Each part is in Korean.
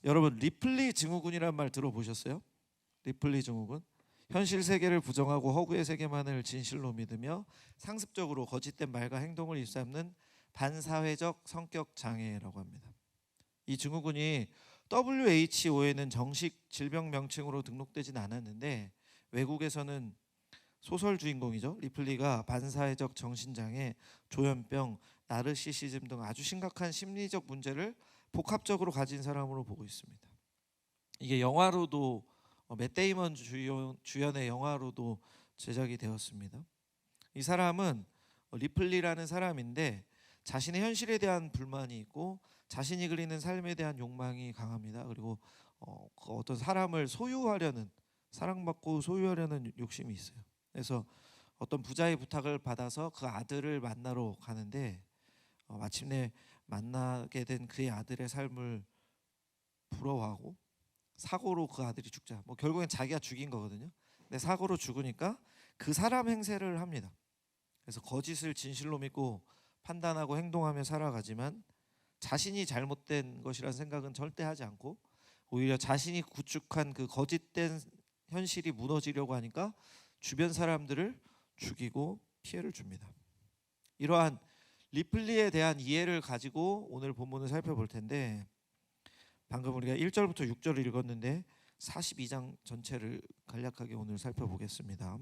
여러분 리플리 증후군이란 말 들어보셨어요? 리플리 증후군. 현실 세계를 부정하고 허구의 세계만을 진실로 믿으며 상습적으로 거짓된 말과 행동을 일삼는 반사회적 성격 장애라고 합니다. 이 증후군이 WHO에는 정식 질병 명칭으로 등록되진 않았는데 외국에서는 소설 주인공이죠. 리플리가 반사회적 정신장애, 조현병, 나르시시즘 등 아주 심각한 심리적 문제를 복합적으로 가진 사람으로 보고 있습니다. 이게 영화로도 맷 데이먼 주연의 영화로도 제작이 되었습니다. 이 사람은 리플리라는 사람인데 자신의 현실에 대한 불만이 있고 자신이 그리는 삶에 대한 욕망이 강합니다. 그리고 어떤 사람을 소유하려는, 사랑받고 소유하려는 욕심이 있어요. 그래서 어떤 부자의 부탁을 받아서 그 아들을 만나러 가는데 마침내 만나게 된 그의 아들의 삶을 부러워하고 사고로 그 아들이 죽자. 결국엔 자기가 죽인 거거든요. 근데 사고로 죽으니까 그 사람 행세를 합니다. 그래서 거짓을 진실로 믿고 판단하고 행동하며 살아가지만 자신이 잘못된 것이라는 생각은 절대 하지 않고 오히려 자신이 구축한 그 거짓된 현실이 무너지려고 하니까 주변 사람들을 죽이고 피해를 줍니다. 이러한 리플리에 대한 이해를 가지고 오늘 본문을 살펴볼 텐데 방금 우리가 1절부터 6절을 읽었는데 42장 전체를 간략하게 오늘 살펴보겠습니다.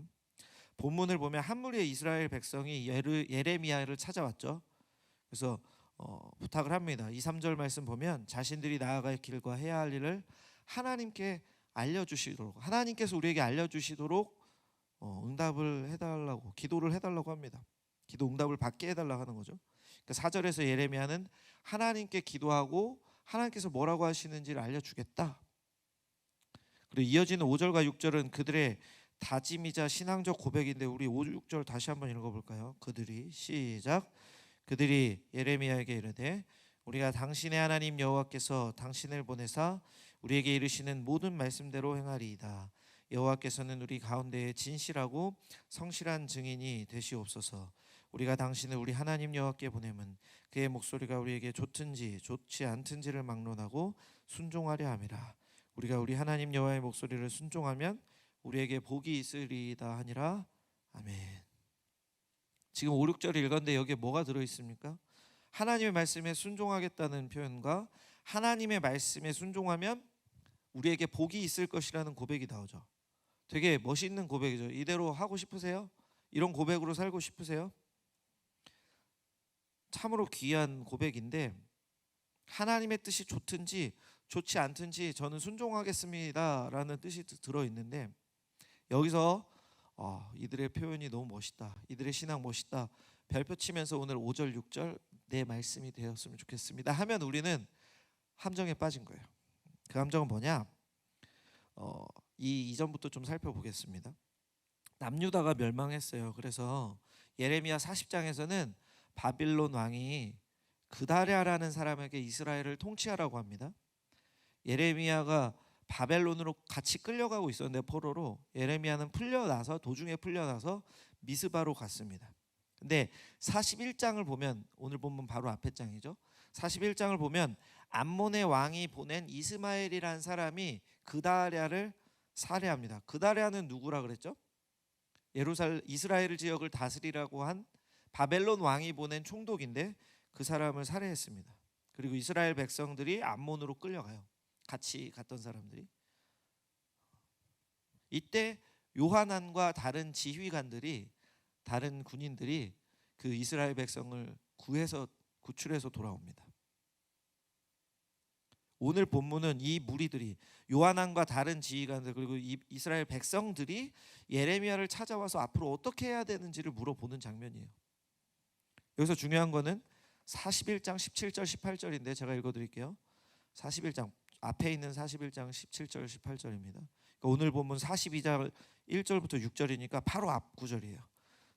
본문을 보면 한 무리의 이스라엘 백성이 예레미야를 찾아왔죠. 그래서 부탁을 합니다. 2, 3절 말씀 보면 자신들이 나아갈 길과 해야 할 일을 하나님께 알려주시도록, 하나님께서 우리에게 알려주시도록 응답을 해달라고, 기도를 해달라고 합니다. 기도 응답을 받게 해달라고 하는 거죠. 그러니까 4절에서 예레미야는 하나님께 기도하고 하나님께서 뭐라고 하시는지를 알려주겠다. 그리고 이어지는 5절과 6절은 그들의 다짐이자 신앙적 고백인데 우리 5, 6절 다시 한번 읽어볼까요? 그들이 예레미야에게 이르되 우리가 당신의 하나님 여호와께서 당신을 보내사 우리에게 이르시는 모든 말씀대로 행하리이다. 여호와께서는 우리 가운데에 진실하고 성실한 증인이 되시옵소서. 우리가 당신을 우리 하나님 여호와께 보내면 그의 목소리가 우리에게 좋든지 좋지 않든지를 막론하고 순종하려 함이라. 우리가 우리 하나님 여호와의 목소리를 순종하면 우리에게 복이 있으리이다 하니라. 아멘. 지금 5, 6절 읽었는데 여기에 뭐가 들어있습니까? 하나님의 말씀에 순종하겠다는 표현과 하나님의 말씀에 순종하면 우리에게 복이 있을 것이라는 고백이 나오죠. 되게 멋있는 고백이죠. 이대로 하고 싶으세요? 이런 고백으로 살고 싶으세요? 참으로 귀한 고백인데 하나님의 뜻이 좋든지 좋지 않든지 저는 순종하겠습니다 라는 뜻이 들어있는데 여기서 이들의 표현이 너무 멋있다, 이들의 신앙 멋있다 별표 치면서 오늘 5절 6절 내 말씀이 되었으면 좋겠습니다 하면 우리는 함정에 빠진 거예요. 그 함정은 뭐냐? 이전부터 좀 살펴보겠습니다. 남유다가 멸망했어요. 그래서 예레미야 40장에서는 바빌론 왕이 그다랴라는 사람에게 이스라엘을 통치하라고 합니다. 예레미야가 바벨론으로 같이 끌려가고 있었는데 포로로 예레미야는 풀려나서 도중에 풀려나서 미스바로 갔습니다. 근데 41장을 보면 오늘 본문 바로 앞에 장이죠. 41장을 보면 암몬의 왕이 보낸 이스마엘이라는 사람이 그다랴를 살해합니다. 그다랴는 누구라 그랬죠? 이스라엘 지역을 다스리라고 한 바벨론 왕이 보낸 총독인데 그 사람을 살해했습니다. 그리고 이스라엘 백성들이 암몬으로 끌려가요. 같이 갔던 사람들이. 이때 요하난과 다른 지휘관들이, 다른 군인들이 그 이스라엘 백성을 구출해서 돌아옵니다. 오늘 본문은 이 무리들이, 요하난과 다른 지휘관들 그리고 이스라엘 백성들이 예레미야를 찾아와서 앞으로 어떻게 해야 되는지를 물어보는 장면이에요. 여기서 중요한 거는 41장 17절 18절인데 제가 읽어드릴게요. 41장 앞에 있는 41장 17절 18절입니다. 그러니까 오늘 본문 42장 1절부터 6절이니까 바로 앞 구절이에요.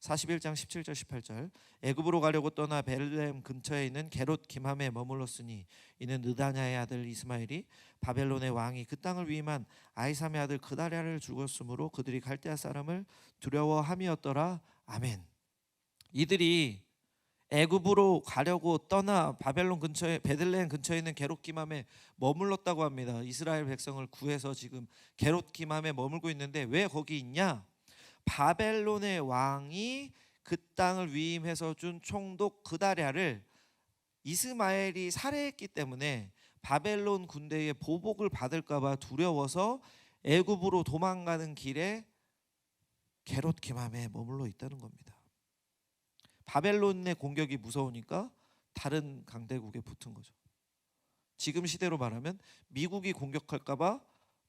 41장 17절 18절 애굽으로 가려고 떠나 베들레헴 근처에 있는 게롯 김함에 머물렀으니 이는 느다냐의 아들 이스마엘이 바벨론의 왕이 그 땅을 위임한 아히삼의 아들 그다랴를 죽었으므로 그들이 갈대아 사람을 두려워함이었더라. 아멘. 이들이 애굽으로 가려고 떠나 바벨론 근처에 베들레헴 근처에 있는 게롯기맘에 머물렀다고 합니다. 이스라엘 백성을 구해서 지금 게롯기맘에 머물고 있는데 왜 거기 있냐? 바벨론의 왕이 그 땅을 위임해서 준 총독 그다랴를 이스마엘이 살해했기 때문에 바벨론 군대의 보복을 받을까 봐 두려워서 애굽으로 도망가는 길에 게롯기맘에 머물러 있다는 겁니다. 바벨론의 공격이 무서우니까 다른 강대국에 붙은 거죠. 지금 시대로 말하면 미국이 공격할까 봐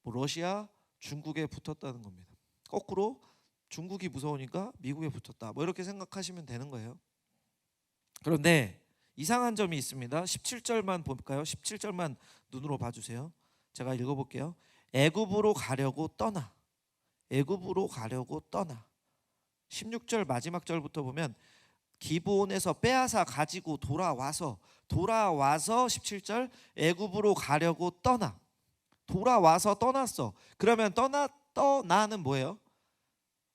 러시아, 중국에 붙었다는 겁니다. 거꾸로 중국이 무서우니까 미국에 붙었다. 이렇게 생각하시면 되는 거예요. 그런데 이상한 점이 있습니다. 17절만 볼까요? 17절만 눈으로 봐주세요. 제가 읽어볼게요. 애굽으로 가려고 떠나. 애굽으로 가려고 떠나. 16절 마지막 절부터 보면 기브온에서 빼앗아 가지고 돌아와서 17절 애굽으로 가려고 떠나. 돌아와서 떠났어. 그러면 떠나는 뭐예요?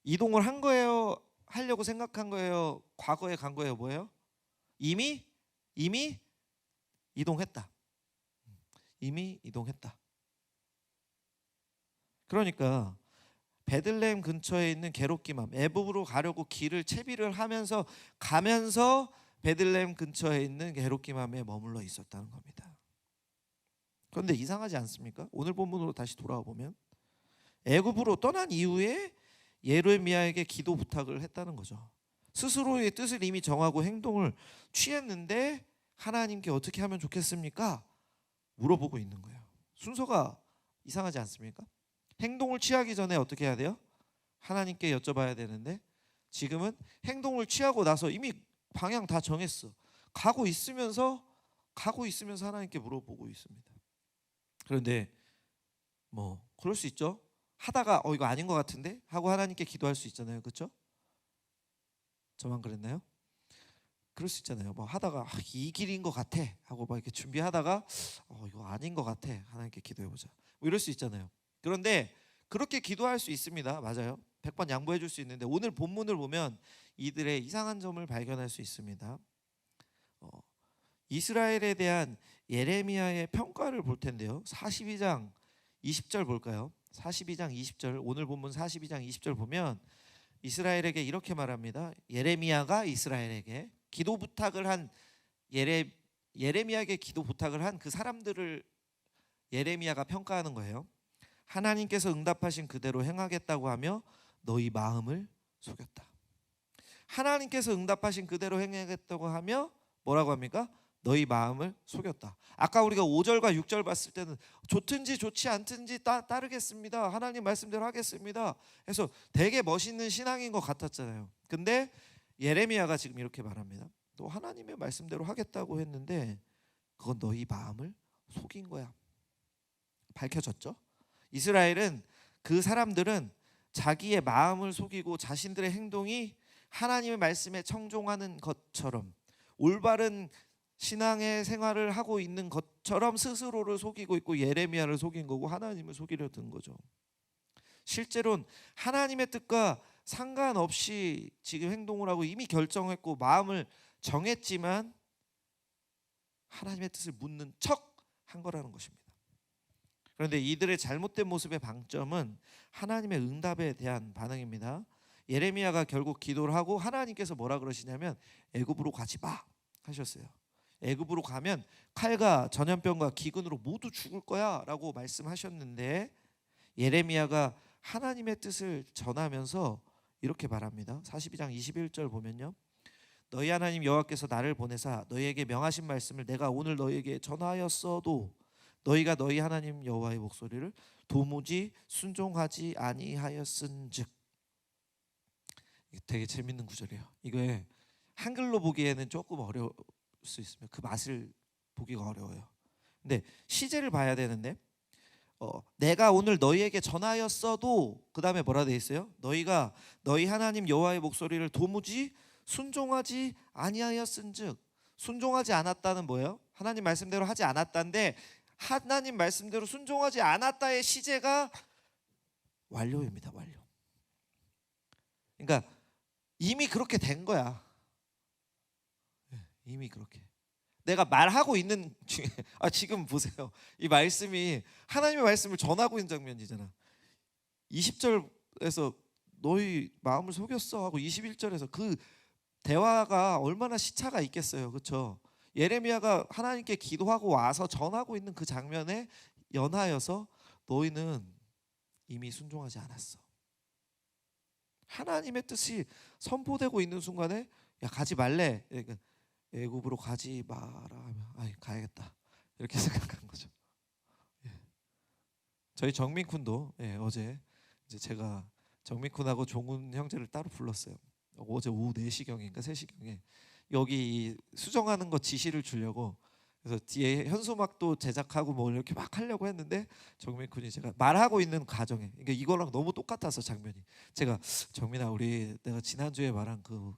이동을 한 거예요? 하려고 생각한 거예요? 과거에 간 거예요? 뭐예요? 이미 이동했다. 이미 이동했다. 그러니까 베들레헴 근처에 있는 게롯기맘 애굽으로 가려고 길을 채비를 하면서 가면서 베들레헴 근처에 있는 게롯기맘에 머물러 있었다는 겁니다. 그런데 이상하지 않습니까? 오늘 본문으로 다시 돌아와 보면 애굽으로 떠난 이후에 예레미야에게 기도 부탁을 했다는 거죠. 스스로의 뜻을 이미 정하고 행동을 취했는데 하나님께 어떻게 하면 좋겠습니까? 물어보고 있는 거예요. 순서가 이상하지 않습니까? 행동을 취하기 전에 어떻게 해야 돼요? 하나님께 여쭤봐야 되는데 지금은 행동을 취하고 나서 이미 방향 다 정했어. 가고 있으면서 하나님께 물어보고 있습니다. 그런데 그럴 수 있죠. 하다가 이거 아닌 것 같은데 하고 하나님께 기도할 수 있잖아요. 그렇죠? 저만 그랬나요? 그럴 수 있잖아요. 하다가 이 길인 것 같아 하고 이렇게 준비하다가 이거 아닌 것 같아 하나님께 기도해보자 이럴 수 있잖아요. 그런데 그렇게 기도할 수 있습니다. 맞아요. 100번 양보해 줄 수 있는데 오늘 본문을 보면 이들의 이상한 점을 발견할 수 있습니다. 이스라엘에 대한 예레미야의 평가를 볼 텐데요. 42장 20절 볼까요? 42장 20절 오늘 본문 42장 20절 보면 이스라엘에게 이렇게 말합니다. 예레미야가 이스라엘에게 기도 부탁을 한 예레미야에게 기도 부탁을 한 그 사람들을 예레미야가 평가하는 거예요. 하나님께서 응답하신 그대로 행하겠다고 하며 너희 마음을 속였다. 하나님께서 응답하신 그대로 행하겠다고 하며 뭐라고 합니까? 너희 마음을 속였다. 아까 우리가 5절과 6절 봤을 때는 좋든지 좋지 않든지 따르겠습니다. 하나님 말씀대로 하겠습니다. 그래서 되게 멋있는 신앙인 것 같았잖아요. 근데 예레미야가 지금 이렇게 말합니다. 또 하나님의 말씀대로 하겠다고 했는데 그건 너희 마음을 속인 거야. 밝혀졌죠? 이스라엘은 그 사람들은 자기의 마음을 속이고 자신들의 행동이 하나님의 말씀에 청종하는 것처럼 올바른 신앙의 생활을 하고 있는 것처럼 스스로를 속이고 있고 예레미야를 속인 거고 하나님을 속이려 든 거죠. 실제로는 하나님의 뜻과 상관없이 지금 행동을 하고 이미 결정했고 마음을 정했지만 하나님의 뜻을 묻는 척 한 거라는 것입니다. 그런데 이들의 잘못된 모습의 방점은 하나님의 응답에 대한 반응입니다. 예레미야가 결국 기도를 하고 하나님께서 뭐라 그러시냐면 애굽으로 가지 마 하셨어요. 애굽으로 가면 칼과 전염병과 기근으로 모두 죽을 거야 라고 말씀하셨는데 예레미야가 하나님의 뜻을 전하면서 이렇게 말합니다. 42장 21절 보면요. 너희 하나님 여호와께서 나를 보내사 너희에게 명하신 말씀을 내가 오늘 너희에게 전하였어도 너희가 너희 하나님 여호와의 목소리를 도무지 순종하지 아니하였은즉. 되게 재밌는 구절이에요. 이게 한글로 보기에는 조금 어려울 수 있으면 그 맛을 보기가 어려워요. 근데 시제를 봐야 되는데 내가 오늘 너희에게 전하였어도 그 다음에 뭐라 돼 있어요? 너희가 너희 하나님 여호와의 목소리를 도무지 순종하지 아니하였은즉. 순종하지 않았다는 뭐예요? 하나님 말씀대로 하지 않았다인데 하나님 말씀대로 순종하지 않았다의 시제가 완료입니다. 완료. 그러니까 이미 그렇게 된 거야. 이미 그렇게 내가 말하고 있는 중에 지금 보세요. 이 말씀이 하나님의 말씀을 전하고 있는 장면이잖아. 20절에서 너희 마음을 속였어 하고 21절에서 그 대화가 얼마나 시차가 있겠어요. 그렇죠? 예레미야가 하나님께 기도하고 와서 전하고 있는 그 장면에 연하여서 너희는 이미 순종하지 않았어. 하나님의 뜻이 선포되고 있는 순간에 야 가지 말래. 그러니까 애굽으로 가지 마라 하면 가야겠다 이렇게 생각한 거죠. 예. 저희 정민쿤도 어제 이제 제가 정민쿤하고 종훈 형제를 따로 불렀어요. 어제 오후 4시경인가 3시경에 여기 수정하는 거 지시를 주려고 그래서 뒤에 현수막도 제작하고 뭐 이렇게 막 하려고 했는데 정민쿤이 제가 말하고 있는 과정에 그러니까 이거랑 너무 똑같아서 장면이 제가 정민아 우리 내가 지난주에 말한 그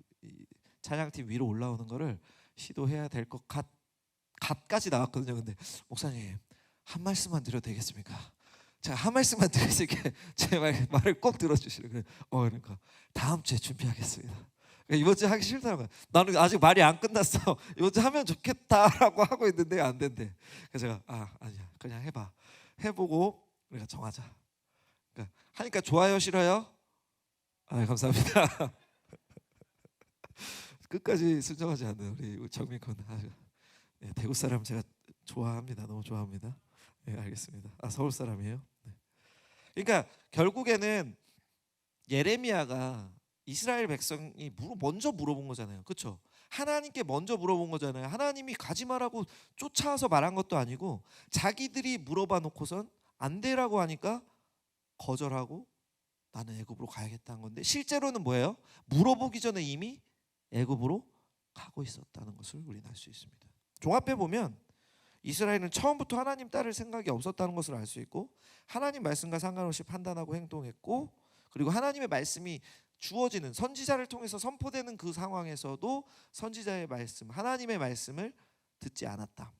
찬양팀 위로 올라오는 거를 시도해야 될 것 같까지 나왔거든요. 근데 목사님 한 말씀만 드려도 되겠습니까? 제가 한 말씀만 드리니까 제 말을 꼭 들어주시래. 그래. 그러니까 다음 주에 준비하겠습니다. 그러니까 이번 주에 하기 싫다는 거야. 나는 아직 말이 안 끝났어. 이번 주에 하면 좋겠다라고 하고 있는데 안 된대. 그래서 제가 아니야 그냥 해봐. 해보고 우리가 정하자. 그러니까 하니까 좋아요 싫어요? 감사합니다. 끝까지 순종하지 않는 우리 정민권 대구 사람 제가 좋아합니다. 너무 좋아합니다. 알겠습니다. 서울 사람이에요. 네. 그러니까 결국에는 예레미야가 이스라엘 백성이 먼저 물어본 거잖아요. 그렇죠? 하나님께 먼저 물어본 거잖아요. 하나님이 가지 말라고 쫓아와서 말한 것도 아니고 자기들이 물어봐 놓고선 안 되라고 하니까 거절하고 나는 애굽으로 가야겠다는 건데 실제로는 뭐예요? 물어보기 전에 이미 애굽으로 가고 있었다는 것을 우리는 알 수 있습니다. 종합해 보면 이스라엘은 처음부터 하나님 따를 생각이 없었다는 것을 알 수 있고 하나님 말씀과 상관없이 판단하고 행동했고 그리고 하나님의 말씀이 주어지는 선지자를 통해서 선포되는 그 상황에서도 선지자의 말씀, 하나님의 말씀을 듣지 않았다.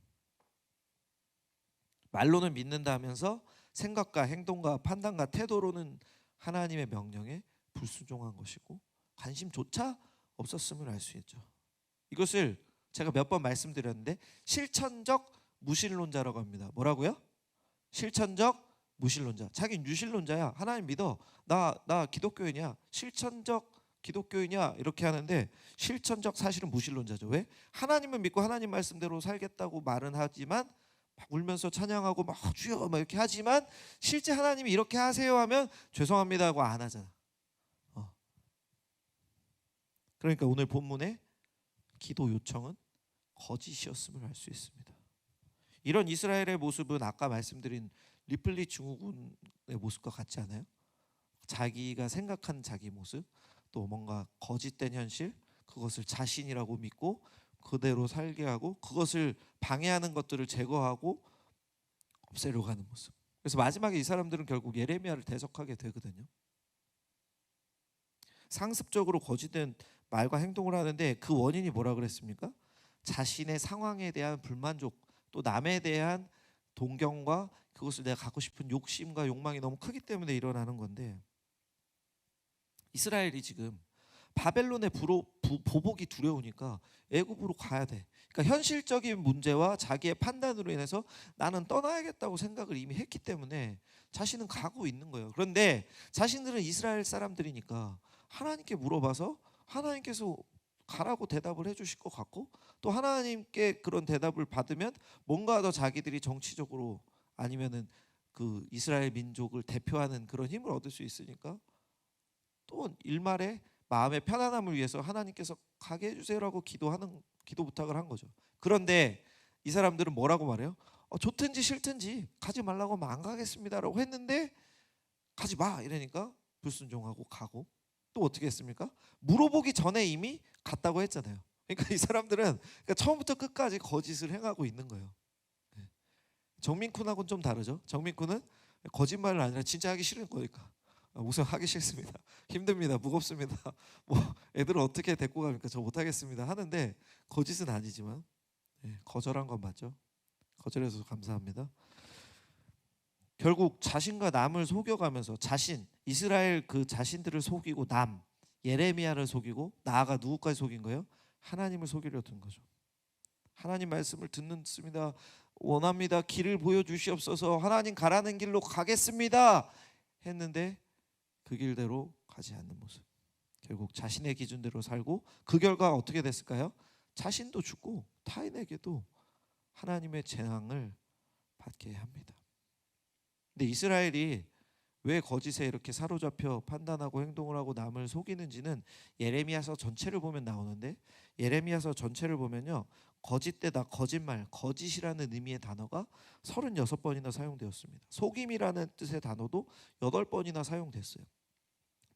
말로는 믿는다 하면서 생각과 행동과 판단과 태도로는 하나님의 명령에 불순종한 것이고 관심조차 없었음을 알 수 있죠. 이것을 제가 몇 번 말씀드렸는데 실천적 무신론자라고 합니다. 뭐라고요? 실천적 무신론자. 자기는 유신론자야. 하나님 믿어. 나 기독교인이야. 실천적 기독교인이야. 이렇게 하는데 실천적 사실은 무신론자죠. 왜? 하나님은 믿고 하나님 말씀대로 살겠다고 말은 하지만 막 울면서 찬양하고 막 주여 막 이렇게 하지만 실제 하나님이 이렇게 하세요 하면 죄송합니다 하고 안 하잖아. 그러니까 오늘 본문의 기도 요청은 거짓이었음을 알 수 있습니다. 이런 이스라엘의 모습은 아까 말씀드린 리플리 증후군의 모습과 같지 않아요? 자기가 생각한 자기 모습, 또 뭔가 거짓된 현실, 그것을 자신이라고 믿고 그대로 살게 하고 그것을 방해하는 것들을 제거하고 없애려고 하는 모습. 그래서 마지막에 이 사람들은 결국 예레미야를 대적하게 되거든요. 상습적으로 거짓된 말과 행동을 하는데 그 원인이 뭐라 그랬습니까? 자신의 상황에 대한 불만족, 또 남에 대한 동경과 그것을 내가 갖고 싶은 욕심과 욕망이 너무 크기 때문에 일어나는 건데 이스라엘이 지금 바벨론의 보복이 두려우니까 애굽으로 가야 돼. 그러니까 현실적인 문제와 자기의 판단으로 인해서 나는 떠나야겠다고 생각을 이미 했기 때문에 자신은 가고 있는 거예요. 그런데 자신들은 이스라엘 사람들이니까 하나님께 물어봐서 하나님께서 가라고 대답을 해주실 것 같고 또 하나님께 그런 대답을 받으면 뭔가 더 자기들이 정치적으로 아니면은 그 이스라엘 민족을 대표하는 그런 힘을 얻을 수 있으니까 또 일말에 마음의 편안함을 위해서 하나님께서 가게 해주세요라고 기도 부탁을 한 거죠. 그런데 이 사람들은 뭐라고 말해요? 좋든지 싫든지 가지 말라고 하면 안 가겠습니다라고 했는데 가지 마 이러니까 불순종하고 가고 또 어떻게 했습니까? 물어보기 전에 이미 갔다고 했잖아요. 그러니까 이 사람들은 처음부터 끝까지 거짓을 행하고 있는 거예요. 정민쿤하고는 좀 다르죠. 정민쿤은 거짓말을 아니라 진짜 하기 싫은 거니까 우선 하기 싫습니다. 힘듭니다. 무겁습니다. 뭐 애들을 어떻게 데리고 갑니까? 저 못하겠습니다. 하는데 거짓은 아니지만 거절한 건 맞죠. 거절해서 감사합니다. 결국 자신과 남을 속여가면서 이스라엘 그 자신들을 속이고 예레미야를 속이고 나아가 누구까지 속인 거예요? 하나님을 속이려 든 거죠. 하나님 말씀을 듣습니다. 원합니다. 길을 보여주시옵소서. 하나님 가라는 길로 가겠습니다. 했는데 그 길대로 가지 않는 모습. 결국 자신의 기준대로 살고 그 결과가 어떻게 됐을까요? 자신도 죽고 타인에게도 하나님의 재앙을 받게 합니다. 근데 이스라엘이 왜 거짓에 이렇게 사로잡혀 판단하고 행동을 하고 남을 속이는지는 예레미야서 전체를 보면 나오는데, 예레미야서 전체를 보면요, 거짓되다, 거짓말, 거짓이라는 의미의 단어가 36번이나 사용되었습니다. 속임이라는 뜻의 단어도 8번이나 사용됐어요.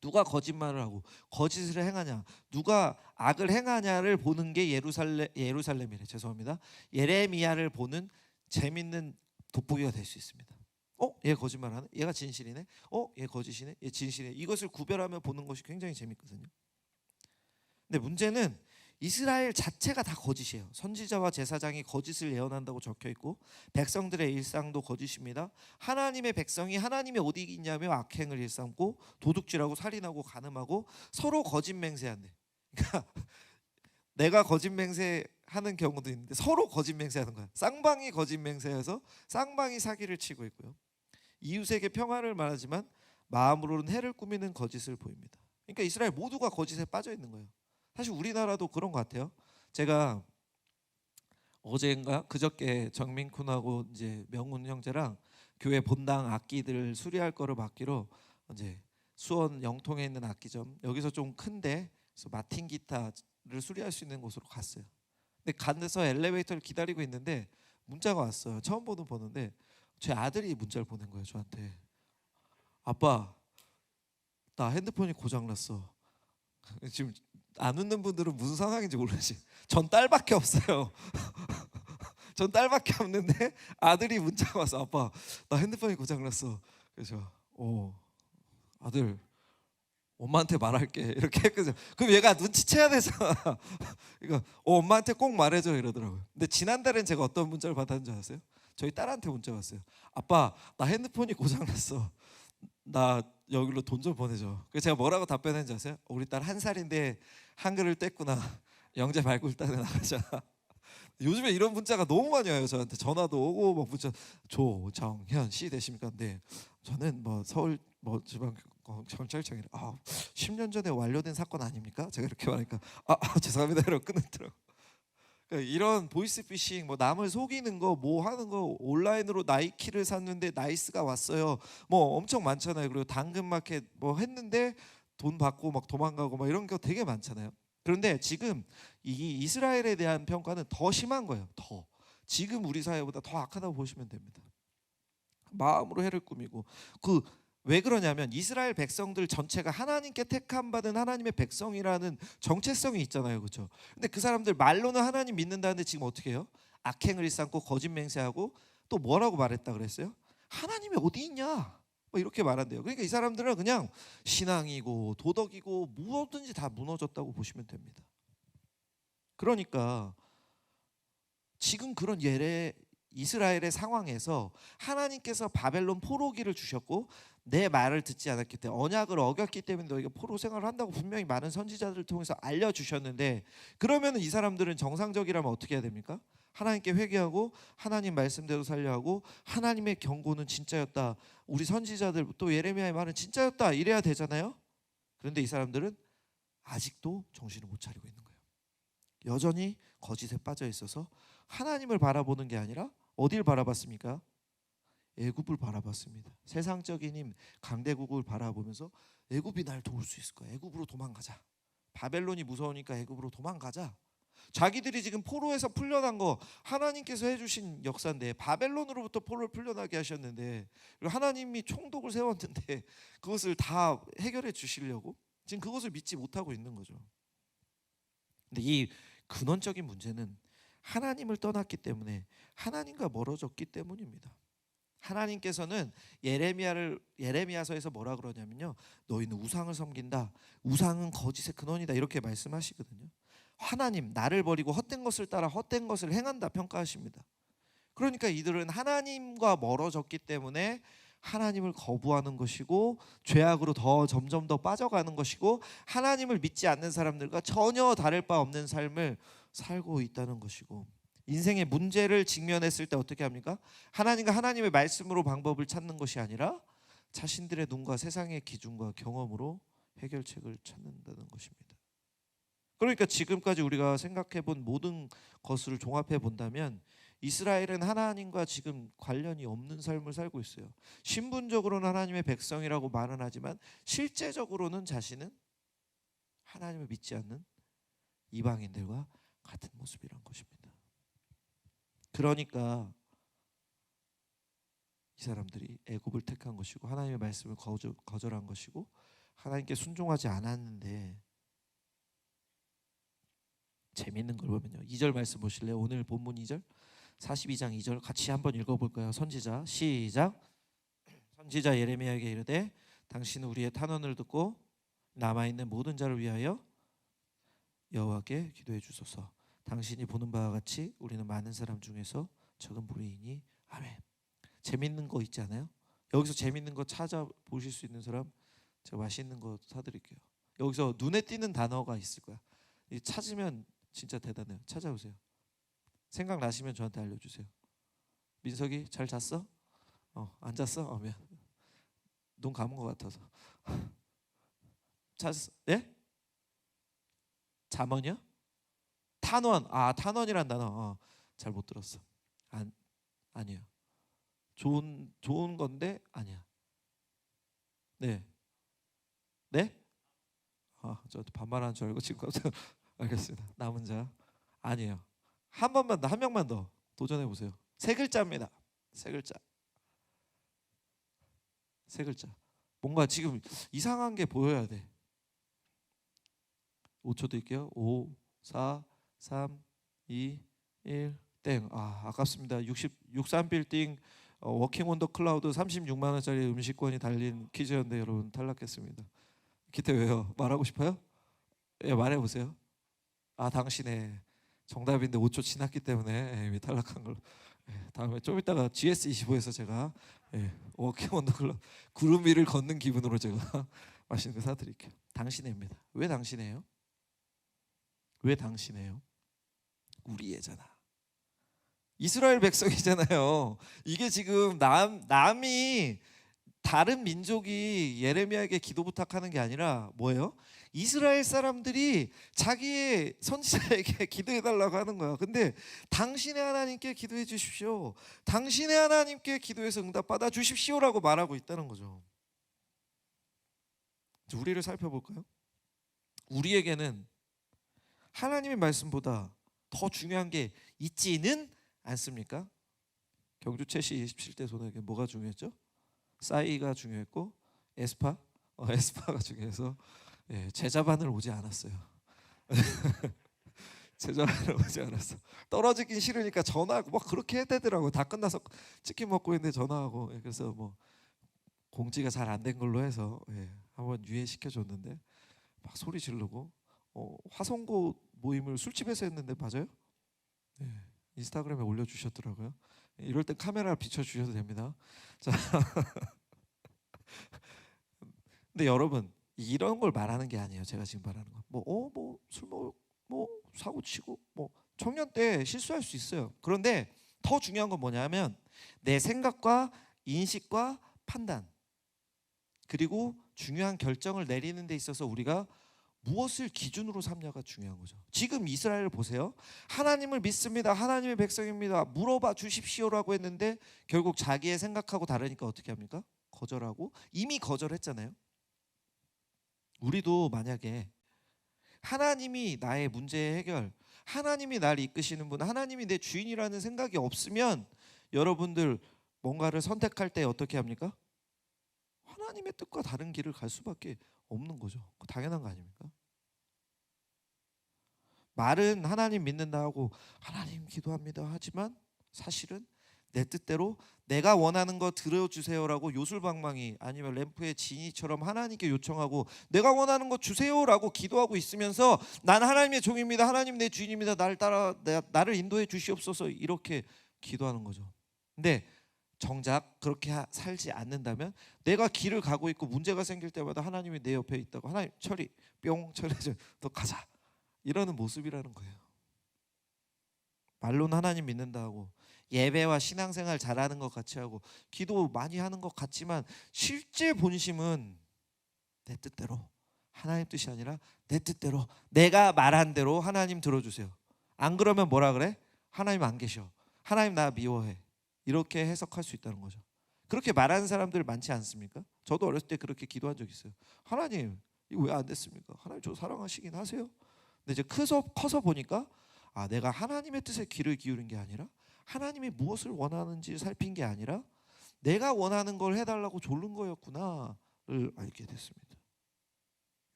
누가 거짓말을 하고 거짓을 행하냐, 누가 악을 행하냐를 보는 게 예루살렘이래. 죄송합니다. 예레미야를 보는 재밌는 돋보기가 될 수 있습니다. 얘 거짓말하네. 얘가 진실이네. 얘 거짓이네. 얘 진실이네. 이것을 구별하며 보는 것이 굉장히 재밌거든요. 근데 문제는 이스라엘 자체가 다 거짓이에요. 선지자와 제사장이 거짓을 예언한다고 적혀 있고 백성들의 일상도 거짓입니다. 하나님의 백성이 하나님의 어디 있냐며 악행을 일삼고 도둑질하고 살인하고 간음하고 서로 거짓 맹세한대. 그러니까 내가 거짓 맹세하는 경우도 있는데 서로 거짓 맹세하는 거야. 쌍방이 거짓 맹세해서 쌍방이 사기를 치고 있고요. 이웃에게 평화를 말하지만 마음으로는 해를 꾸미는 거짓을 보입니다. 그러니까 이스라엘 모두가 거짓에 빠져 있는 거예요. 사실 우리나라도 그런 것 같아요. 제가 어제인가 그저께 정민쿤하고 이제 명훈 형제랑 교회 본당 악기들 수리할 거를 맡기로 이제 수원 영통에 있는 악기점, 여기서 좀 큰데 그래서 마틴 기타를 수리할 수 있는 곳으로 갔어요. 근데 가서 엘리베이터를 기다리고 있는데 문자가 왔어요. 처음 보는 번호인데 제 아들이 문자를 보낸 거예요. 저한테. 아빠, 나 핸드폰이 고장났어. 지금 안 웃는 분들은 무슨 상황인지 모르지. 전 딸밖에 없어요. 전 딸밖에 없는데 아들이 문자가 와서 아빠, 나 핸드폰이 고장났어. 그래서 아들, 엄마한테 말할게 이렇게 했거든요. 그럼 얘가 눈치채야 되잖아. 그러니까 엄마한테 꼭 말해줘 이러더라고요. 근데 지난달엔 제가 어떤 문자를 받았는지 아세요? 저희 딸한테 문자가 왔어요. 아빠, 나 핸드폰이 고장났어. 나 여기로 돈 좀 보내줘. 그래서 제가 뭐라고 답변했는지 아세요? 우리 딸 1살인데 한글을 뗐구나. 영재 발굴단에 나가자. 요즘에 이런 문자가 너무 많이 와요. 저한테 전화도 오고 막 문자, 조정현 씨 되십니까? 네, 저는 뭐 서울 뭐 지방 경찰청이라 10년 전에 완료된 사건 아닙니까? 제가 이렇게 말하니까 죄송합니다 이러고 끊었더라고. 그러니까 이런 보이스피싱, 뭐 남을 속이는 거, 뭐 하는 거, 온라인으로 나이키를 샀는데 나이스가 왔어요. 뭐 엄청 많잖아요. 그리고 당근마켓 뭐 했는데 돈 받고 막 도망가고 막 이런 거 되게 많잖아요. 그런데 지금 이 이스라엘에 대한 평가는 더 심한 거예요. 더 지금 우리 사회보다 더 악하다고 보시면 됩니다. 마음으로 해를 꾸미고 왜 그러냐면 이스라엘 백성들 전체가 하나님께 택함 받은 하나님의 백성이라는 정체성이 있잖아요. 그렇죠? 근데 그 사람들 말로는 하나님 믿는다는데 지금 어떻게 해요? 악행을 일삼고 거짓 맹세하고 또 뭐라고 말했다 그랬어요? 하나님이 어디 있냐? 뭐 이렇게 말한대요. 그러니까 이 사람들은 그냥 신앙이고 도덕이고 무엇든지 다 무너졌다고 보시면 됩니다. 그러니까 지금 그런 이스라엘의 상황에서 하나님께서 바벨론 포로기를 주셨고 내 말을 듣지 않았기 때문에, 언약을 어겼기 때문에 너희가 포로 생활을 한다고 분명히 많은 선지자들을 통해서 알려주셨는데, 그러면 이 사람들은 정상적이라면 어떻게 해야 됩니까? 하나님께 회개하고 하나님 말씀대로 살려 하고 하나님의 경고는 진짜였다, 우리 선지자들 또 예레미야의 말은 진짜였다 이래야 되잖아요. 그런데 이 사람들은 아직도 정신을 못 차리고 있는 거예요. 여전히 거짓에 빠져 있어서 하나님을 바라보는 게 아니라 어딜 바라봤습니까? 애굽을 바라봤습니다. 세상적인 힘, 강대국을 바라보면서 애굽이 날 도울 수 있을 거야. 애굽으로 도망가자. 바벨론이 무서우니까 애굽으로 도망가자. 자기들이 지금 포로에서 풀려난 거 하나님께서 해주신 역사인데, 바벨론으로부터 포로를 풀려나게 하셨는데, 그리고 하나님이 총독을 세웠는데 그것을 다 해결해 주시려고 지금 그것을 믿지 못하고 있는 거죠. 근데 이 근원적인 문제는 하나님을 떠났기 때문에, 하나님과 멀어졌기 때문입니다. 하나님께서는 예레미야서에서 뭐라 그러냐면요, 너희는 우상을 섬긴다, 우상은 거짓의 근원이다 이렇게 말씀하시거든요. 하나님, 나를 버리고 헛된 것을 따라 헛된 것을 행한다 평가하십니다. 그러니까 이들은 하나님과 멀어졌기 때문에 하나님을 거부하는 것이고 죄악으로 점점 더 빠져가는 것이고, 하나님을 믿지 않는 사람들과 전혀 다를 바 없는 삶을 살고 있다는 것이고, 인생의 문제를 직면했을 때 어떻게 합니까? 하나님과 하나님의 말씀으로 방법을 찾는 것이 아니라 자신들의 눈과 세상의 기준과 경험으로 해결책을 찾는다는 것입니다. 그러니까 지금까지 우리가 생각해 본 모든 것을 종합해 본다면 이스라엘은 하나님과 지금 관련이 없는 삶을 살고 있어요. 신분적으로는 하나님의 백성이라고 말은 하지만 실제적으로는 자신은 하나님을 믿지 않는 이방인들과 같은 모습이란 것입니다. 그러니까 이 사람들이 애굽을 택한 것이고 하나님의 말씀을 거절한 것이고 하나님께 순종하지 않았는데, 재미있는 걸 보면요, 2절 말씀 보실래요? 오늘 본문 2절 42장 2절 같이 한번 읽어볼까요? 선지자 시작. 선지자 예레미야에게 이르되 당신은 우리의 탄원을 듣고 남아있는 모든 자를 위하여 여호와께 기도해 주소서. 당신이 보는 바와 같이 우리는 많은 사람 중에서 적은 무리이니 아멘. 재밌는 거 있지 않아요? 여기서 재밌는 거 찾아보실 수 있는 사람 제가 맛있는 거 사드릴게요. 여기서 눈에 띄는 단어가 있을 거야. 찾으면 진짜 대단해요. 찾아보세요. 생각나시면 저한테 알려주세요. 민석이 잘 잤어? 안 잤어? 미안. 눈 감은 것 같아서. 잤어? 예? 잠언이요? 탄원. 탄원이란 단어. 잘 못 들었어. 아니요. 좋은 건데 아니야. 네. 네? 저 반말하는 줄 알고 지금 깜짝. 알겠습니다. 남은 자 아니에요. 한 번만 더, 한 명만 더 도전해 보세요. 세 글자입니다. 세 글자. 세 글자. 뭔가 지금 이상한 게 보여야 돼. 5초 드릴게요. 5, 4, 3, 2, 1, 땡. 아깝습니다. 63빌딩 워킹 온 더 클라우드 36만 원짜리 음식권이 달린 퀴즈였는데 여러분 탈락했습니다. 기태 왜요? 말하고 싶어요? 예, 말해 보세요. 당신의 정답인데 5초 지났기 때문에 이미 탈락한 걸로. 다음에 좀 이따가 GS25에서 제가 워킹 온 더 클라우드 구름 위를 걷는 기분으로 제가 맛있는 거 사드릴게요. 당신애입니다. 왜 당신애예요? 왜 당신애요? 우리 애잖아. 이스라엘 백성이잖아요. 이게 지금 남이 다른 민족이 예레미야에게 기도 부탁하는 게 아니라 뭐예요? 이스라엘 사람들이 자기의 선지자에게 기도해 달라고 하는 거야. 근데 당신의 하나님께 기도해 주십시오. 당신의 하나님께 기도해서 응답 받아 주십시오라고 말하고 있다는 거죠. 우리를 살펴볼까요? 우리에게는 하나님의 말씀보다 더 중요한 게 있지는 않습니까? 경주 채시 27대 손에게 뭐가 중요했죠? 싸이가 중요했고 에스파가 중요해서 제자반을 오지 않았어요. 제자반을 오지 않았어. 떨어지긴 싫으니까 전화하고 막 그렇게 해대더라고. 다 끝나서 치킨 먹고 있는데 전화하고. 그래서 뭐 공지가 잘 안 된 걸로 해서 한번 유예시켜 줬는데 막 소리 지르고 화성고 모임을 술집에서 했는데 맞아요? 인스타그램에 올려주셨더라고요. 이럴 땐 카메라를 비춰주셔도 됩니다. 자, 근데 여러분 이런 걸 말하는 게 아니에요. 제가 지금 말하는 거. 술 먹고 사고 치고 청년 때 실수할 수 있어요. 그런데 더 중요한 건 뭐냐면 내 생각과 인식과 판단 그리고 중요한 결정을 내리는 데 있어서 우리가 무엇을 기준으로 삼냐가 중요한 거죠. 지금 이스라엘을 보세요. 하나님을 믿습니다. 하나님의 백성입니다. 물어봐 주십시오라고 했는데 결국 자기의 생각하고 다르니까 어떻게 합니까? 거절하고 이미 거절했잖아요. 우리도 만약에 하나님이 나의 문제 해결, 하나님이 나를 이끄시는 분, 하나님이 내 주인이라는 생각이 없으면 여러분들 뭔가를 선택할 때 어떻게 합니까? 하나님의 뜻과 다른 길을 갈 수밖에 없는 거죠. 당연한 거 아닙니까? 말은 하나님 믿는다 하고 하나님 기도합니다 하지만 사실은 내 뜻대로 내가 원하는 거 들어주세요라고 요술방망이 아니면 램프의 지니처럼 하나님께 요청하고 내가 원하는 거 주세요라고 기도하고 있으면서 난 하나님의 종입니다. 하나님 내 주인입니다. 나를 인도해 주시옵소서 이렇게 기도하는 거죠. 근데 정작 그렇게 살지 않는다면 내가 길을 가고 있고 문제가 생길 때마다 하나님이 내 옆에 있다고 하나님 처리 뿅 처리해줘 너 가자 이러는 모습이라는 거예요. 말로는 하나님 믿는다 하고 예배와 신앙생활 잘하는 것 같이 하고 기도 많이 하는 것 같지만 실제 본심은 내 뜻대로, 하나님 뜻이 아니라 내 뜻대로, 내가 말한 대로 하나님 들어주세요. 안 그러면 뭐라 그래? 하나님 안 계셔, 하나님 나 미워해, 이렇게 해석할 수 있다는 거죠. 그렇게 말하는 사람들 많지 않습니까? 저도 어렸을 때 그렇게 기도한 적 있어요. 하나님 이거 왜 안 됐습니까? 하나님 저 사랑하시긴 하세요. 근데 이제 커서 보니까 내가 하나님의 뜻에 귀를 기울인 게 아니라 하나님이 무엇을 원하는지 살핀 게 아니라 내가 원하는 걸 해달라고 졸른 거였구나를 알게 됐습니다.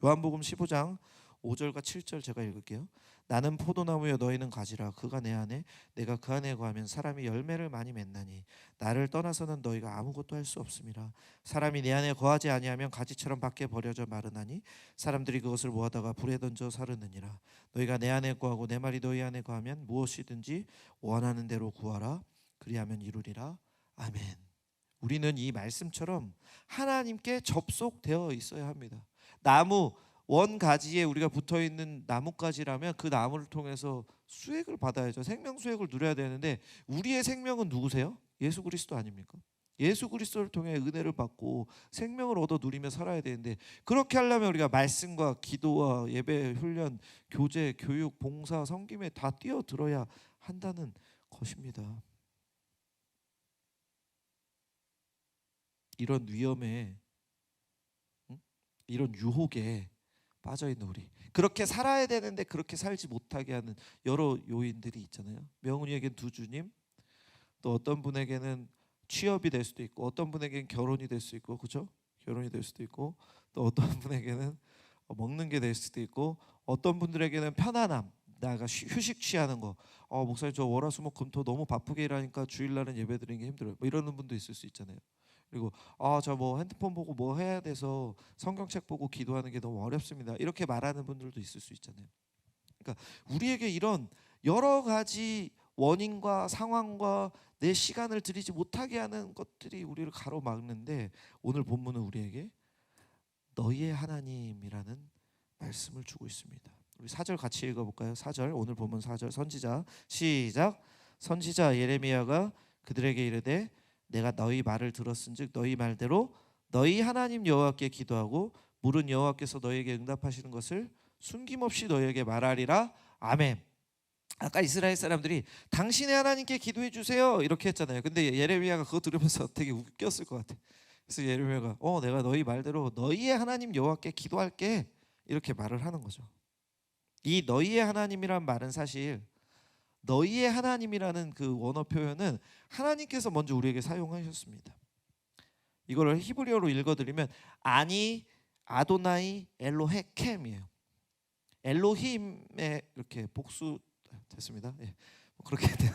요한복음 15장 5절과 7절 제가 읽을게요. 나는 포도나무여 너희는 가지라. 그가 내 안에 내가 그 안에 거하면 사람이 열매를 많이 맺나니 나를 떠나서는 너희가 아무것도 할 수 없음이라. 사람이 내 안에 거하지 아니하면 가지처럼 밖에 버려져 마르나니 사람들이 그것을 모아다가 불에 던져 사르느니라. 너희가 내 안에 거하고 내 말이 너희 안에 거하면 무엇이든지 원하는 대로 구하라. 그리하면 이루리라. 아멘. 우리는 이 말씀처럼 하나님께 접속되어 있어야 합니다. 나무 원 가지에 우리가 붙어 있는 나뭇가지라면 그 나무를 통해서 수액을 받아야죠. 생명 수액을 누려야 되는데 우리의 생명은 누구세요? 예수 그리스도 아닙니까? 예수 그리스도를 통해 은혜를 받고 생명을 얻어 누리며 살아야 되는데 그렇게 하려면 우리가 말씀과 기도와 예배, 훈련, 교제, 교육, 봉사, 섬김에 다 뛰어들어야 한다는 것입니다. 이런 위험에, 이런 유혹에 빠져있는 우리, 그렇게 살아야 되는데 그렇게 살지 못하게 하는 여러 요인들이 있잖아요. 명훈이에겐 두 주님, 또 어떤 분에게는 취업이 될 수도 있고 어떤 분에게는 결혼이 될 수 있고, 그렇죠? 결혼이 될 수도 있고 또 어떤 분에게는 먹는 게 될 수도 있고 어떤 분들에게는 편안함, 내가 휴식 취하는 거. 목사님 저 월화수목금토 너무 바쁘게 일하니까 주일날은 예배 드리는 게 힘들어요. 뭐 이러는 분도 있을 수 있잖아요. 그리고 저 뭐 핸드폰 보고 뭐 해야 돼서 성경책 보고 기도하는 게 너무 어렵습니다, 이렇게 말하는 분들도 있을 수 있잖아요. 그러니까 우리에게 이런 여러 가지 원인과 상황과 내 시간을 들이지 못하게 하는 것들이 우리를 가로막는데 오늘 본문은 우리에게 너희의 하나님이라는 말씀을 주고 있습니다. 우리 4절 같이 읽어볼까요? 4절, 오늘 본문 4절, 선지자 시작. 선지자 예레미야가 그들에게 이르되 내가 너희 말을 들었은즉 너희 말대로 너희 하나님 여호와께 기도하고 물은 여호와께서 너희에게 응답하시는 것을 숨김없이 너희에게 말하리라. 아멘. 아까 이스라엘 사람들이 당신의 하나님께 기도해 주세요 이렇게 했잖아요. 근데 예레미야가 그거 들으면서 되게 웃겼을 것 같아. 그래서 예레미야가 내가 너희 말대로 너희의 하나님 여호와께 기도할게 이렇게 말을 하는 거죠. 이 너희의 하나님이란 말은 사실 너희의 하나님이라는 그 원어 표현은 하나님께서 먼저 우리에게 사용하셨습니다. 이거를 히브리어로 읽어드리면 아니 아도나이 엘로헤켐이에요. 엘로힘의 이렇게 복수 됐습니다. 예, 그렇게 돼요.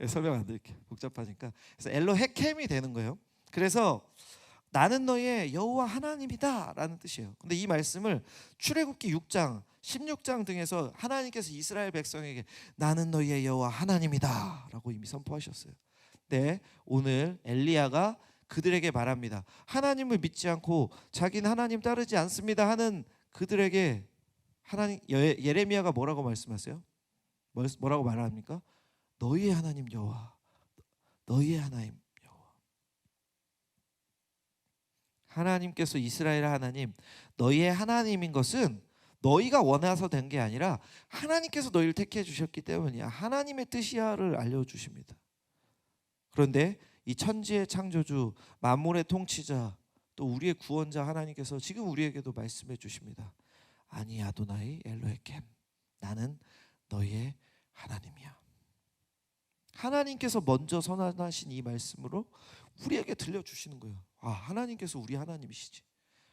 설명 안 드릴게요. 복잡하니까. 그래서 엘로헤켐이 되는 거예요. 그래서 나는 너의 여호와 하나님이다라는 뜻이에요. 근데 이 말씀을 출애굽기 6장, 16장 등에서 하나님께서 이스라엘 백성에게 나는 너희의 여호와 하나님이다라고 이미 선포하셨어요. 네, 오늘 엘리야가 그들에게 말합니다. 하나님을 믿지 않고 자기는 하나님 따르지 않습니다 하는 그들에게 하나님 예레미야가 뭐라고 말씀하세요? 뭐라고 말합니까? 너희의 하나님 여호와, 너희의 하나님 여호와. 하나님께서 이스라엘 하나님, 너희의 하나님인 것은 너희가 원해서 된 게 아니라 하나님께서 너희를 택해 주셨기 때문이야. 하나님의 뜻이야를 알려주십니다. 그런데 이 천지의 창조주, 만물의 통치자, 또 우리의 구원자 하나님께서 지금 우리에게도 말씀해 주십니다. 아니 아도나이 엘로헤켐, 나는 너희의 하나님이야. 하나님께서 먼저 선언하신 이 말씀으로 우리에게 들려주시는 거예요. 하나님께서 우리 하나님이시지.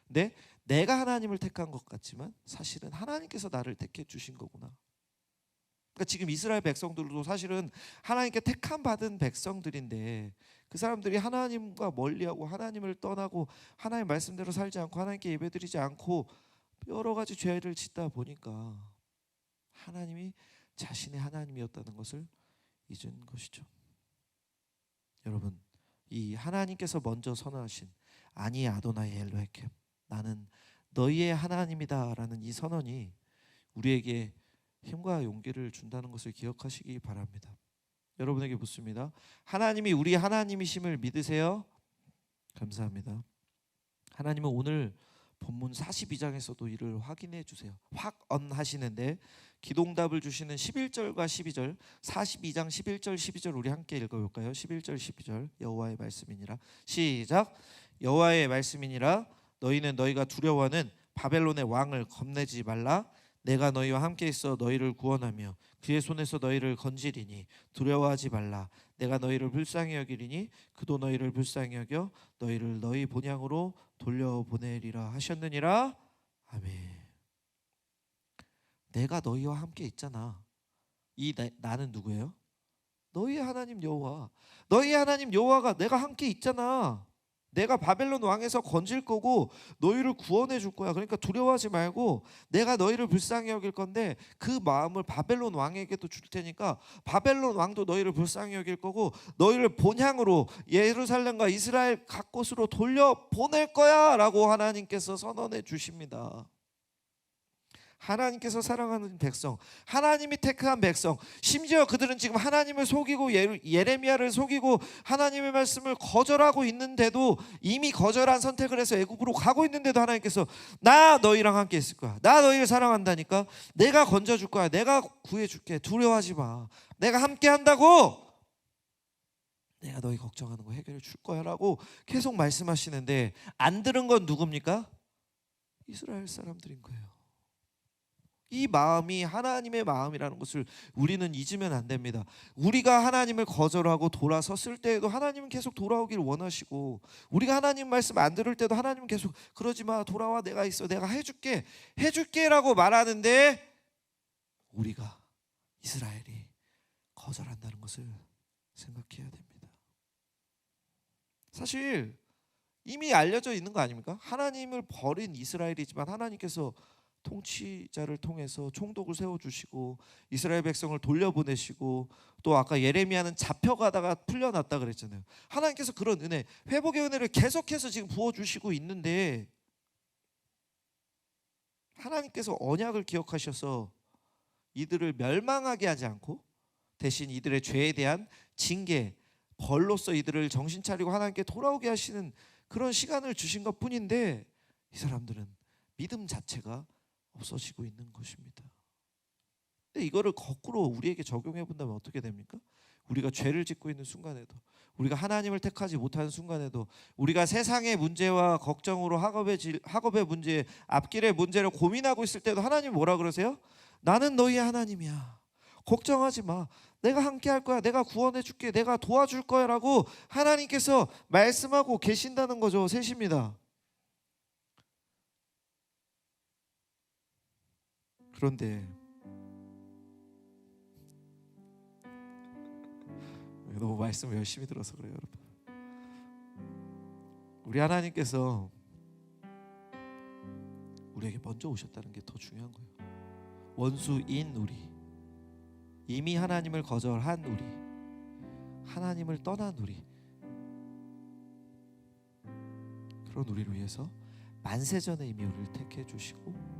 근데 내가 하나님을 택한 것 같지만 사실은 하나님께서 나를 택해 주신 거구나. 그러니까 지금 이스라엘 백성들도 사실은 하나님께 택함 받은 백성들인데 그 사람들이 하나님과 멀리하고 하나님을 떠나고 하나님 말씀대로 살지 않고 하나님께 예배드리지 않고 여러 가지 죄를 짓다 보니까 하나님이 자신의 하나님이었다는 것을 잊은 것이죠. 여러분, 이 하나님께서 먼저 선언하신 아니 아도나이 엘로헤켐, 나는 너희의 하나님이다라는 이 선언이 우리에게 힘과 용기를 준다는 것을 기억하시기 바랍니다. 여러분에게 묻습니다. 하나님이 우리 하나님이심을 믿으세요? 감사합니다. 하나님은 오늘 본문 42장에서도 이를 확인해 주세요. 확언하시는데 기동답을 주시는 11절과 12절, 42장 11절 12절 우리 함께 읽어볼까요? 11절 12절 여호와의 말씀이니라. 시작. 여호와의 말씀이니라. 너희는 너희가 두려워하는 바벨론의 왕을 겁내지 말라. 내가 너희와 함께 있어 너희를 구원하며 그의 손에서 너희를 건지리니 두려워하지 말라. 내가 너희를 불쌍히 여기리니 그도 너희를 불쌍히 여겨 너희를 너희 본향으로 돌려보내리라 하셨느니라. 아멘. 내가 너희와 함께 있잖아. 나는 누구예요? 너희의 하나님 여호와. 너희의 하나님 여호와가 내가 함께 있잖아. 내가 바벨론 왕에서 건질 거고 너희를 구원해 줄 거야. 그러니까 두려워하지 말고 내가 너희를 불쌍히 여길 건데 그 마음을 바벨론 왕에게도 줄 테니까 바벨론 왕도 너희를 불쌍히 여길 거고 너희를 본향으로 예루살렘과 이스라엘 각 곳으로 돌려보낼 거야 라고 하나님께서 선언해 주십니다. 하나님께서 사랑하는 백성, 하나님이 택한 백성, 심지어 그들은 지금 하나님을 속이고 예레미야를 속이고 하나님의 말씀을 거절하고 있는데도, 이미 거절한 선택을 해서 애굽으로 가고 있는데도 하나님께서 나 너희랑 함께 있을 거야. 나 너희를 사랑한다니까. 내가 건져줄 거야. 내가 구해줄게. 두려워하지 마. 내가 함께 한다고. 내가 너희 걱정하는 거 해결해 줄 거야 라고 계속 말씀하시는데 안 들은 건 누굽니까? 이스라엘 사람들인 거예요. 이 마음이 하나님의 마음이라는 것을 우리는 잊으면 안 됩니다. 우리가 하나님을 거절하고 돌아섰을 때에도 하나님은 계속 돌아오기를 원하시고, 우리가 하나님 말씀 안 들을 때도 하나님은 계속 그러지 마, 돌아와, 내가 있어, 내가 해줄게 라고 말하는데 우리가 이스라엘이 거절한다는 것을 생각해야 됩니다. 사실 이미 알려져 있는 거 아닙니까? 하나님을 버린 이스라엘이지만 하나님께서 통치자를 통해서 총독을 세워주시고 이스라엘 백성을 돌려보내시고, 또 아까 예레미야는 잡혀가다가 풀려났다 그랬잖아요. 하나님께서 그런 은혜, 회복의 은혜를 계속해서 지금 부어주시고 있는데 하나님께서 언약을 기억하셔서 이들을 멸망하게 하지 않고 대신 이들의 죄에 대한 징계, 벌로서 이들을 정신 차리고 하나님께 돌아오게 하시는 그런 시간을 주신 것 뿐인데 이 사람들은 믿음 자체가 없어지고 있는 것입니다. 근데 이거를 거꾸로 우리에게 적용해 본다면 어떻게 됩니까? 우리가 죄를 짓고 있는 순간에도, 우리가 하나님을 택하지 못하는 순간에도, 우리가 세상의 문제와 걱정으로 학업의 문제, 앞길의 문제를 고민하고 있을 때도 하나님 뭐라 그러세요? 나는 너희의 하나님이야. 걱정하지 마. 내가 함께 할 거야. 내가 구원해 줄게. 내가 도와줄 거야 라고 하나님께서 말씀하고 계신다는 거죠. 셋입니다. 그런데 너무 말씀을 열심히 들어서 그래요, 여러분. 우리 하나님께서 우리에게 먼저 오셨다는 게 더 중요한 거예요. 원수인 우리, 이미 하나님을 거절한 우리, 하나님을 떠난 우리, 그런 우리를 위해서 만세전에 이미 우리를 택해 주시고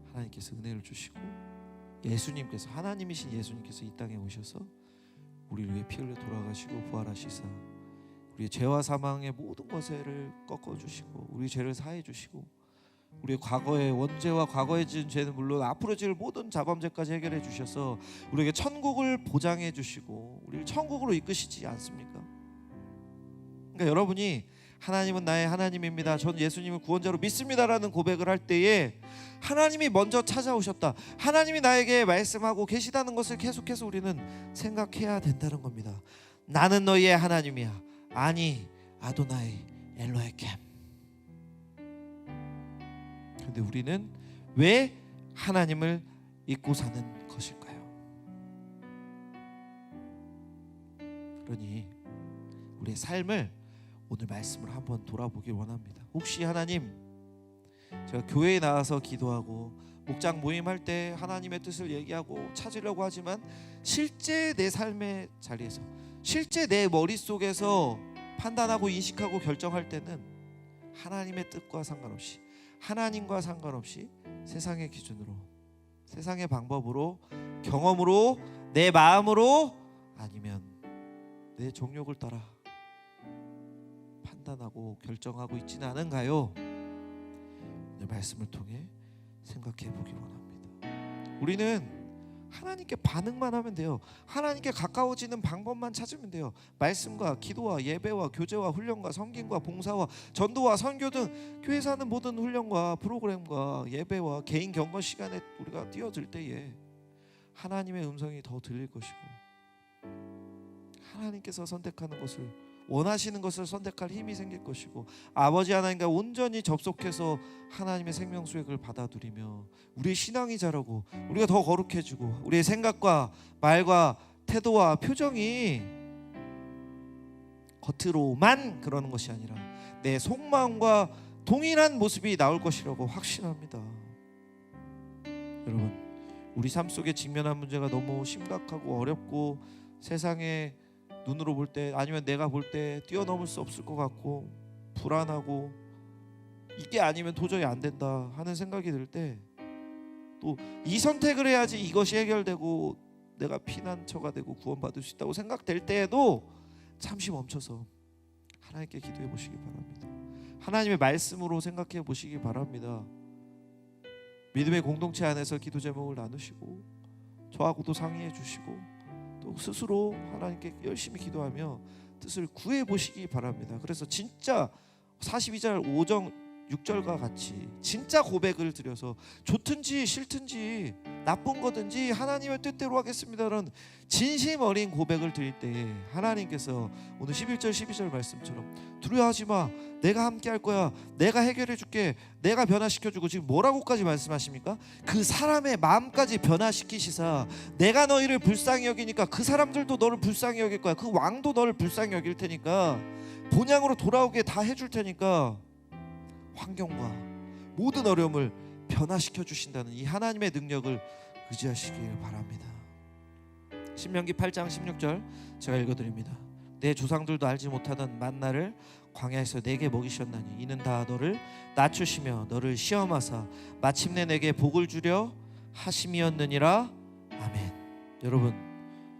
하나님께서 은혜를 주시고 예수님께서, 하나님이신 예수님께서 이 땅에 오셔서 우리를 위해 피 흘려 돌아가시고 부활하시사 우리의 죄와 사망의 모든 것을 꺾어주시고 우리 죄를 사해 주시고 우리의 과거의 원죄와 과거에 지은 죄는 물론 앞으로 지을 모든 자범죄까지 해결해 주셔서 우리에게 천국을 보장해 주시고 우리를 천국으로 이끄시지 않습니까? 그러니까 여러분이 하나님은 나의 하나님입니다, 전 예수님을 구원자로 믿습니다라는 고백을 할 때에 하나님이 먼저 찾아오셨다, 하나님이 나에게 말씀하고 계시다는 것을 계속해서 우리는 생각해야 된다는 겁니다. 나는 너희의 하나님이야. 아니, 아도나이 엘로헤켐. 그런데 우리는 왜 하나님을 잊고 사는 것일까요? 그러니 우리의 삶을 오늘 말씀을 한번 돌아보길 원합니다. 혹시 하나님, 제가 교회에 나와서 기도하고 목장 모임할 때 하나님의 뜻을 얘기하고 찾으려고 하지만 실제 내 삶의 자리에서, 실제 내 머릿속에서 판단하고 인식하고 결정할 때는 하나님의 뜻과 상관없이, 하나님과 상관없이 세상의 기준으로, 세상의 방법으로, 경험으로, 내 마음으로, 아니면 내 정욕을 따라 판단하고 결정하고 있지는 않은가요? 오늘 말씀을 통해 생각해 보기 원합니다. 우리는 하나님께 반응만 하면 돼요. 하나님께 가까워지는 방법만 찾으면 돼요. 말씀과 기도와 예배와 교제와 훈련과 섬김과 봉사와 전도와 선교 등 교회에서 하는 모든 훈련과 프로그램과 예배와 개인 경건 시간에 우리가 뛰어들 때에 하나님의 음성이 더 들릴 것이고, 하나님께서 선택하는 것을, 원하시는 것을 선택할 힘이 생길 것이고, 아버지 하나님과 온전히 접속해서 하나님의 생명수액을 받아들이며 우리의 신앙이 자라고 우리가 더 거룩해지고, 우리의 생각과 말과 태도와 표정이 겉으로만 그러는 것이 아니라 내 속마음과 동일한 모습이 나올 것이라고 확신합니다. 여러분, 우리 삶 속에 직면한 문제가 너무 심각하고 어렵고 세상에 눈으로 볼 때, 아니면 내가 볼 때 뛰어넘을 수 없을 것 같고 불안하고 이게 아니면 도저히 안 된다 하는 생각이 들 때, 또 이 선택을 해야지 이것이 해결되고 내가 피난처가 되고 구원받을 수 있다고 생각될 때에도 잠시 멈춰서 하나님께 기도해 보시기 바랍니다. 하나님의 말씀으로 생각해 보시기 바랍니다. 믿음의 공동체 안에서 기도 제목을 나누시고 저하고도 상의해 주시고 또 스스로 하나님께 열심히 기도하며 뜻을 구해 보시기 바랍니다. 그래서 진짜 42절 5절 6절과 같이 진짜 고백을 드려서 좋든지 싫든지 나쁜 거든지 하나님의 뜻대로 하겠습니다라는 진심 어린 고백을 드릴 때에 하나님께서 오늘 11절 12절 말씀처럼 두려워하지 마, 내가 함께 할 거야, 내가 해결해 줄게, 내가 변화시켜 주고, 지금 뭐라고까지 말씀하십니까? 그 사람의 마음까지 변화시키시사 내가 너희를 불쌍히 여기니까 그 사람들도 너를 불쌍히 여길 거야, 그 왕도 너를 불쌍히 여길 테니까 본향으로 돌아오게 다 해줄 테니까 환경과 모든 어려움을 변화시켜 주신다는 이 하나님의 능력을 의지하시길 바랍니다. 신명기 8장 16절 제가 읽어드립니다. 내 조상들도 알지 못하던 만나를 광야에서 내게 먹이셨나니 이는 다 너를 낮추시며 너를 시험하사 마침내 내게 복을 주려 하심이었느니라. 아멘. 여러분,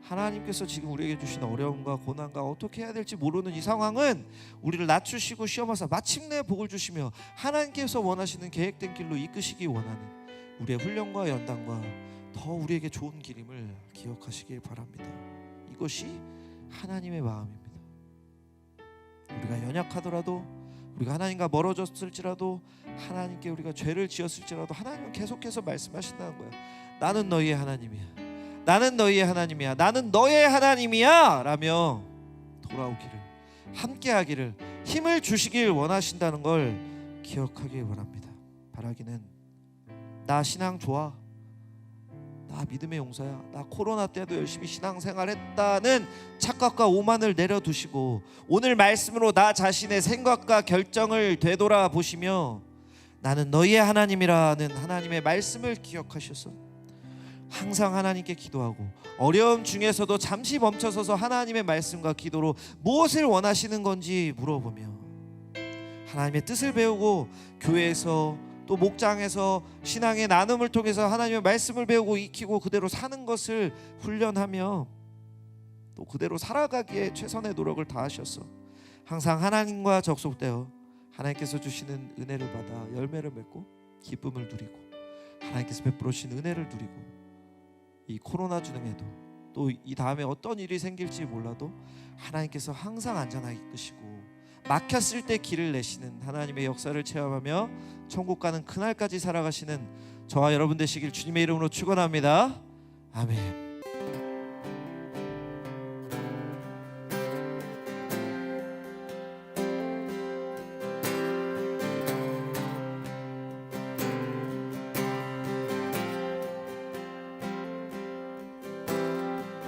하나님께서 지금 우리에게 주신 어려움과 고난과 어떻게 해야 될지 모르는 이 상황은 우리를 낮추시고 시험하사 마침내 복을 주시며 하나님께서 원하시는 계획된 길로 이끄시기 원하는 우리의 훈련과 연단과 더 우리에게 좋은 길임을 기억하시길 바랍니다. 이것이 하나님의 마음입니다. 우리가 연약하더라도, 우리가 하나님과 멀어졌을지라도, 하나님께 우리가 죄를 지었을지라도 하나님은 계속해서 말씀하신다는 거예요. 나는 너희의 하나님이야, 나는 너희의 하나님이야, 나는 너의 하나님이야 라며 돌아오기를, 함께하기를, 힘을 주시길 원하신다는 걸 기억하길 원합니다. 바라기는 나 신앙 좋아, 나 믿음의 용사야, 나 코로나 때도 열심히 신앙생활했다는 착각과 오만을 내려두시고 오늘 말씀으로 나 자신의 생각과 결정을 되돌아보시며 나는 너희의 하나님이라는 하나님의 말씀을 기억하셔서 항상 하나님께 기도하고 어려움 중에서도 잠시 멈춰서서 하나님의 말씀과 기도로 무엇을 원하시는 건지 물어보며 하나님의 뜻을 배우고 교회에서 또 목장에서 신앙의 나눔을 통해서 하나님의 말씀을 배우고 익히고 그대로 사는 것을 훈련하며 또 그대로 살아가기에 최선의 노력을 다하셔서 항상 하나님과 접속되어 하나님께서 주시는 은혜를 받아 열매를 맺고 기쁨을 누리고 하나님께서 베풀어 주신 은혜를 누리고 이 코로나 중에도 또 이 다음에 어떤 일이 생길지 몰라도 하나님께서 항상 안전하게 이끄시고 막혔을 때 길을 내시는 하나님의 역사를 체험하며 천국 가는 그날까지 살아가시는 저와 여러분 되시길 주님의 이름으로 축원합니다. 아멘.